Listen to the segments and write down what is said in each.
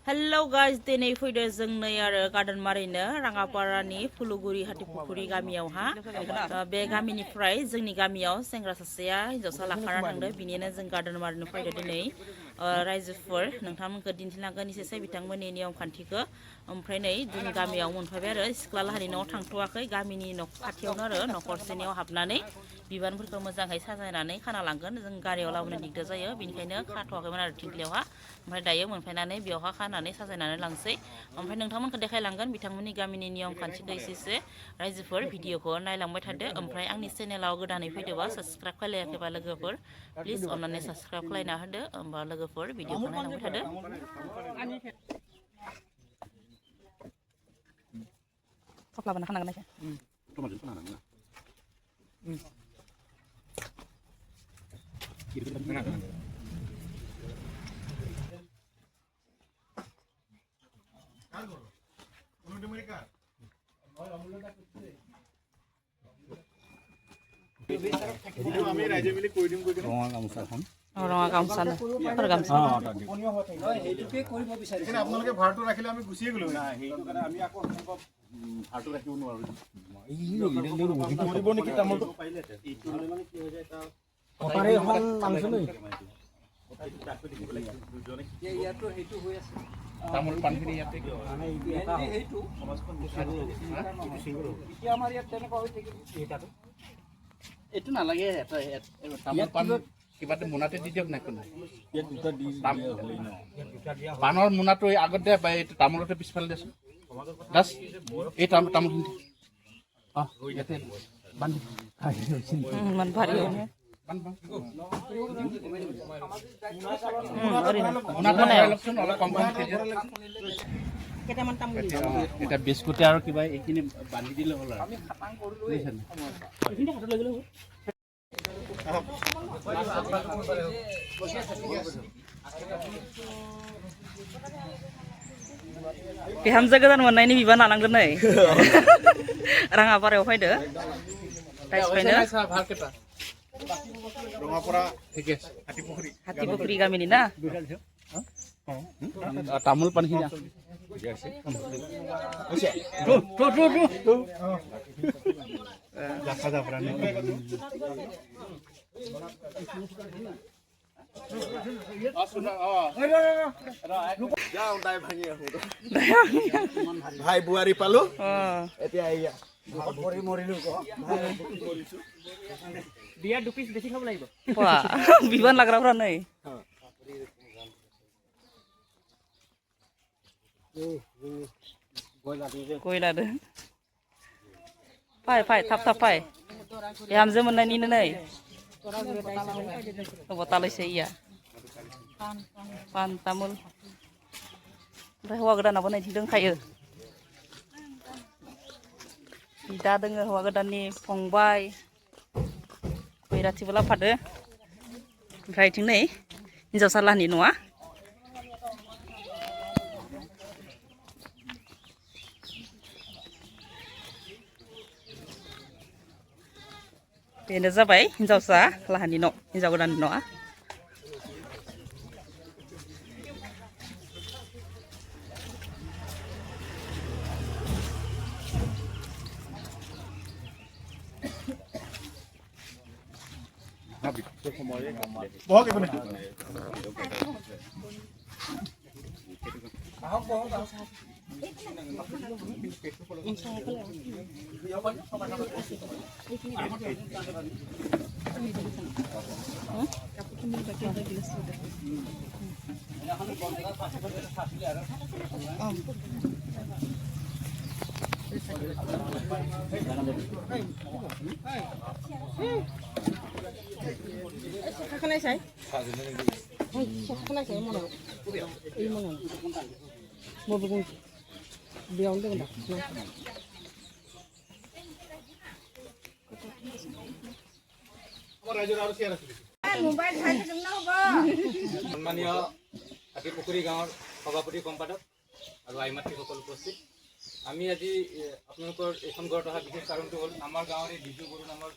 Hello guys दिनै फैदो जों नै आरो गार्डन मारिनो राङापारानि फुलुगुरि हाटिपुखुरि गामियावहा बे गामिनिफ्राय जोंनि गामियाव सेंग्रा सासेया हिन्जावसा लाखाना थांदो बिनिनो जों गार्डन मारिनो फैदो दिनै रायजोफोर नोंथांमोनखौ दिन्थिलांगोन एसेसो बिथांमोननि नियम खान्थिखौ ओमफ्राय नै जोंनि गामियाव मोनफैबाय आरो सिख्ला लाहानि न'आव थांथ'वाखै गामिनि खाथियावनो आरो न'खरसेनियाव हाबनानै बिबारफोरखौ मोजाङै साजायनानै खाना लांगोन जों गारियाव लाबोनो दिगदार जायो बेनिखायनो खाथ'वाखैमोन आरो थिंख्लियावहा ओमफ्राय दायो मोनफैनानै बेयावहा खानानै साजायनानै लांसै ओमफ्राय नोंथांमोनखौ देखायलांगोन बिथांमोननि गामिनि नियम खान्थिखौ एसेसो रायजोफोर भिडिअखौ नायलांबाय थादो ओमफ्राय आंनि चेनेलाव गोदानै फैदोबा साबस्क्राइब खालायाखैबा लोगोफोर प्लिज अननानै साबस्क्राइब खालायना होदो होमबा लोगोफोर भिडिअखौ नायलांबाय थादो थफ्ला बाना खानांगोन ৰঙা গামোচা আপোনালোকে ভাড়াটো ৰাখিলে আমি গুচিয়ে গ'লো আমি আকৌ ভাড়াটো ৰাখিব নোৱাৰো নেকি তামোলটো তামোল পানখিনি ইয়াতে এইটো নালাগে তামোল পান কিবা মোনাতে দি দিয়ক নাই পাণৰ মোনাটো আগত দে তামোলতে পিছফালে দেচোন দাস এই তামোলখিনি ইয়াতে বান্ধি এটা বিস্কুট আৰু কিবা এইখিনি বান্ধি দিলে হ'ল আৰু बिहामजो गोदान मोननायनि बिबान लानांगोन नै राङापारायाव फैदो हाटिपुखुरि गामिनि ना तामोल पानখিনি ভাই বুৱাৰী পালো এতিয়া বিয়া দুপিস বেছি খাব লাগিব বিবান लाग्राफ्रा नै गय लादो फाय थाब फाय बिहामजो मोननायनिनो नै बटालैसो इया पान तामुल ओमफ्राय हौवा गोदानाबो नै दंखायो बिदा दोङो हौवा गोदाननि फंबाय बैराथिबो लाफादो ओमफ्राय इथिं नै हिन्जावसा लाहानि न'आ बेनो जाबाय हिन्जावसा लाहानि न' हिन्जाव गोदाननि न'आ सम्मानीय हाटिपुखुरी गाँवर सभापति सम्पादक और आईमातृ सकल उपस्थित आमी আজি আপোনালোকৰ এখন ঘৰত অহা বিশেষ কাৰণটো হ'ল আমাৰ গাঁৱৰে বিজু বড়ো নামৰ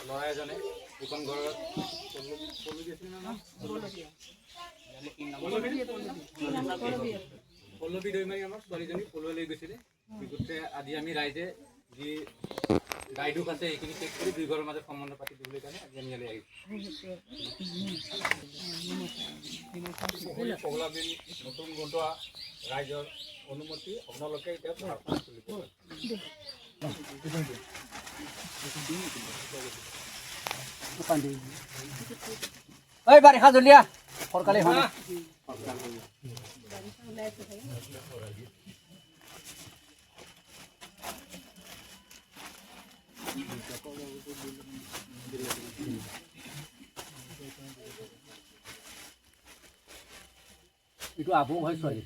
ল'ৰা এজনে এখন ঘৰত পল্লৱী দৈমাৰী আমাৰ ছোৱালীজনী পলুৱাই লৈ গৈছিলে বিগতে আজি আমি ৰাইজে যি গাই দুখ আছে সেইখিনি চেক কৰি দুই ঘৰৰ মাজত সম্বন্ধ পাতি দিবলৈ কাৰণে আজি আমি ইয়ালৈ আহিছোঁ পগলাবিল নতুন গোটোৱা ৰাইজৰ অনুমতি আপোনালোকে এতিয়া প্ৰাৰ্থনা চলিব ঐ বাৰিষা জলিয়া সৰকালে হয় এইটো আবু হয় ছোৱালী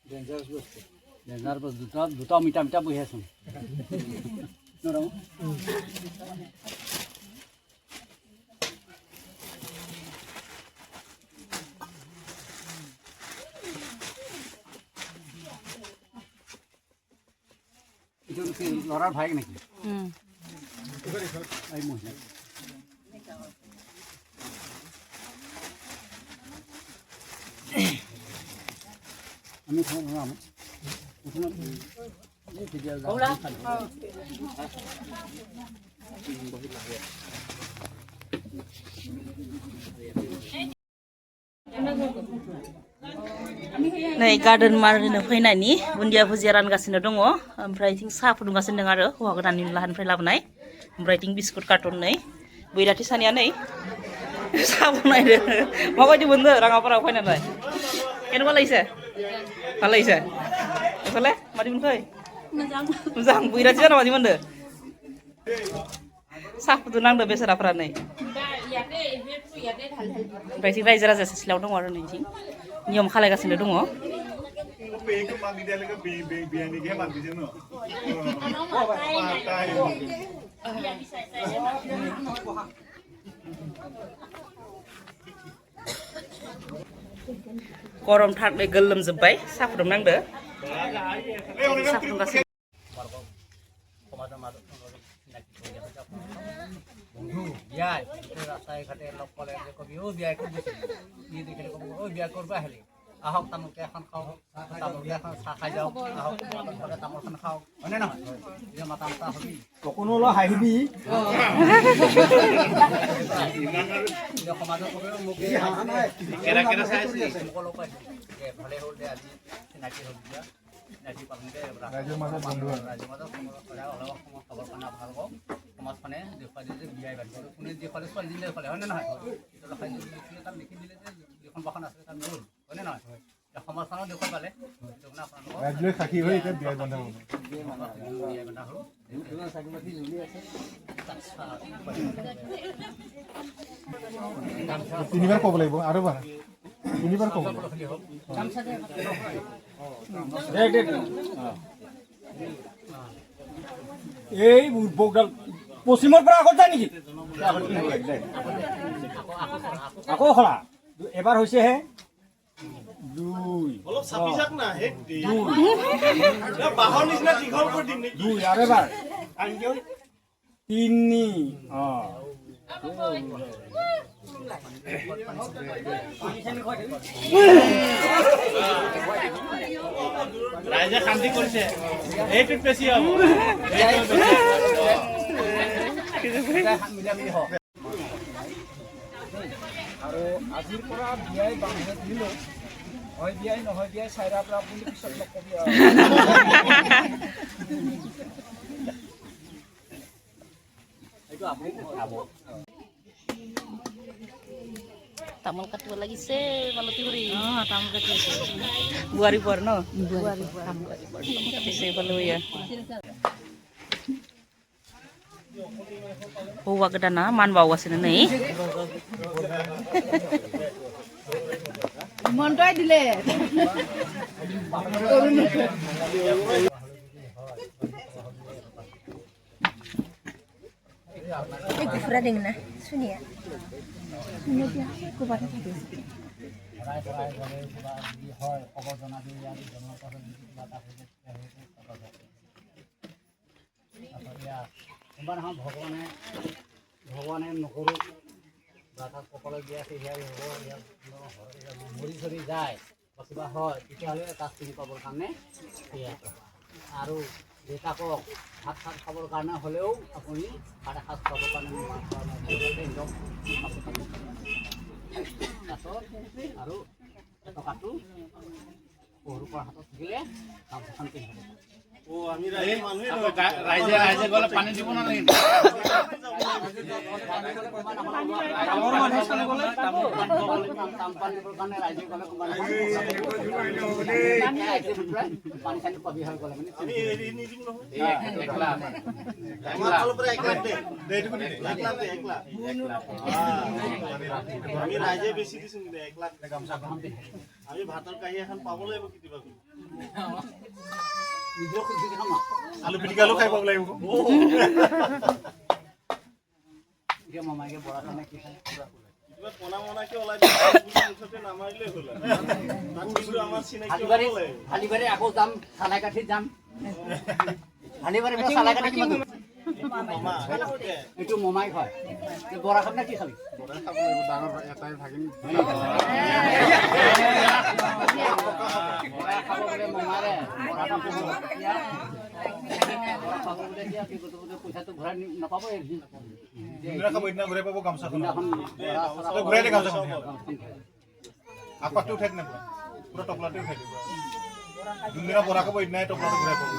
ডেঞ্জাৰ দুটা মিটা মিটা বহি আছো ল'ৰাৰ ভাইক নেকি এই মহিলা আমি খাওঁ नै गार्डेन मारिनो फैनायनि बुन्दिया भुजिया रानगासिनो दङ ओमफ्राय थिं साहा फुदुंगासिनो दं आरो हौवा गोदाननि लाहानिफ्राय लाबोनाय ओमफ्राय थिं बिस्कुट कार्टन नै बैराथि सानैया नै साहा बनायदो माबायदि मोनदो राङापारायाव फैनानै केनेकुवा लागिसे ভাল লাগিছে এইফালে মাতি মোনखৈ मोजां बैराथि जाना मादि मोनदो साहा फुदुंनांदो बेसेराफोरा नै ओमफ्राय थिं रायजो राजा सिथ्लायाव दङ आरो नैथिं नियम खालायगासिनो दङ गरम थारनै गोलोमजोब्बाय साहा फुदुंनांदो साहा फुदुंगासिनो বন্ধু বিয়াই ৰাস্তাই ঘাটে লগ পালে কবি অ' বিয়াই ক'ত গৈছিলি ই দেখিলে ক'ব অ' বিয়া কৰিব আহিলি আহক তামোলকে এখন খাওঁ তামোলকে এখন চাহ খাই যাওঁ আহক তামোলখন খাওঁ হয়নে নহয় এতিয়া মাতা মাতা হবি অকণো অলপ হাঁহিবি সমাজৰ কবি মোক সকলো পাই ভালে হ'ল দে আজি চিনাকি হ'ল দিয়া চিনাকি পালোঁতে ৰাইজৰ মাজত অলপ সময় খবৰ কাৰণে ভাল হওক সমাজখনে দেখুৱাই দিয়ে যে বিয়াই বান্ধিব কোনে দেখুৱালে ছোৱালীজনী দেখুৱালে হয়নে নহয় তাক লিখি দিলে যে যিখন বাখন আছে তাত গ'ল হয়নে নহয় সমাজখনক দেখুৱাই পালে আপোনালোকক সাক্ষী হৈ এতিয়া বিয়াই বন্ধা হ'ল বিয়াই বন্ধা হ'ল তিনিবাৰ ক'ব লাগিব আৰু বাৰ তিনিবাৰ ক'ব এই বুকডাল পশ্চিমৰ পৰা আগত যায় নেকি আকৌ খোলা এবাৰ হৈছেহে দুই আৰু এবাৰ তিনি ৰাইজে শান্তি কৰিছে এইটোত বেছি হ'ব আৰু আজিৰ পৰা বিয়াই বান্ধি দিলোঁ হয় বিয়াই নহয় বিয়াই চাইৰা পৰা বুলি পিছত নকবি এইটো আপুনি খাব তামোল কাটিব লাগিছে মালতী খুৰী তামোল কাটি আছে বোৱাৰী পোৱাৰ ন বোৱাৰী কাটিছে এইফালে हौवा गोदाना मान बावगासिनो नै মনটাই দিলে এই কুকুৰা দেং না শুনিয়া শুনিয়া দিয়া কুকুৰা থাকে হয় খবৰ জনাবি ইয়াত জনোৱাৰ পাছত কিবা এটা হৈ কোনোবা নহয় ভগৱানে নকৰোঁ বা তাত কপালত দিয়া আছে সেয়াই হ'ব মৰি চৰি যায় বা কিবা হয় তেতিয়াহ'লে তাত চিনি পাবৰ কাৰণে সেয়া আৰু দেউতাকক ভাত চাত খাবৰ কাৰণে হ'লেও আপুনি ভাত এসাঁজ খাবৰ কাৰণে তাৰপাছত আৰু টকাটো সৰুৰ পৰা হাতত থাকিলে গামোচাখন পিন্ধিব। ৰাইজে গ'লে পানী দিব নালাগে। পানী চানী কবি হৈ গ'লে ৰাইজে বেছি দিছো 1 লাখ গামোচা আমি ভাতৰ কাঁহী এখন পাব লাগিব কেতিয়াবা আলু পিটিকা আলু খাই পাব লাগিব। এতিয়া মামাইকে বৰা খানা কি খায় কিবা পনা মনাকে ওলাই মুঠতে নামাৰিলে হ'ল আমাৰ চিনাকি হালিবাৰী আকৌ যাম চালাই কাঠি যাম হালিবাৰী চালাই কাঠি কিমান এইটো মমাই হয় বৰা খানা কি খাবি ডাঙৰ এটাই ভাগিন পইচাটো ঘূৰাই নাপাব ঘূৰাই পাব গামোচাখন ঘূৰাই দিয়ে গামোচাখন আপাতটো উঠাই নাপাব পুৰা টপলাটো উঠাই দিব যোনদিনা বৰা খাব সেইদিনাই টপলাটো ঘূৰাই পাব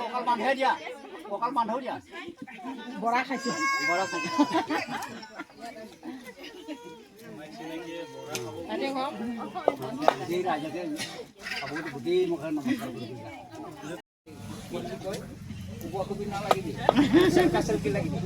কঁকাল বান্ধাই দিয়া কঁকাল বান্ধো দিয়া বৰা খাইছো বৰা খাইছো ৰাইজকে গোটেই মুখে নমস্কাৰ কৰি কবি নালাগিবি চেলকা চেলকি লাগিবি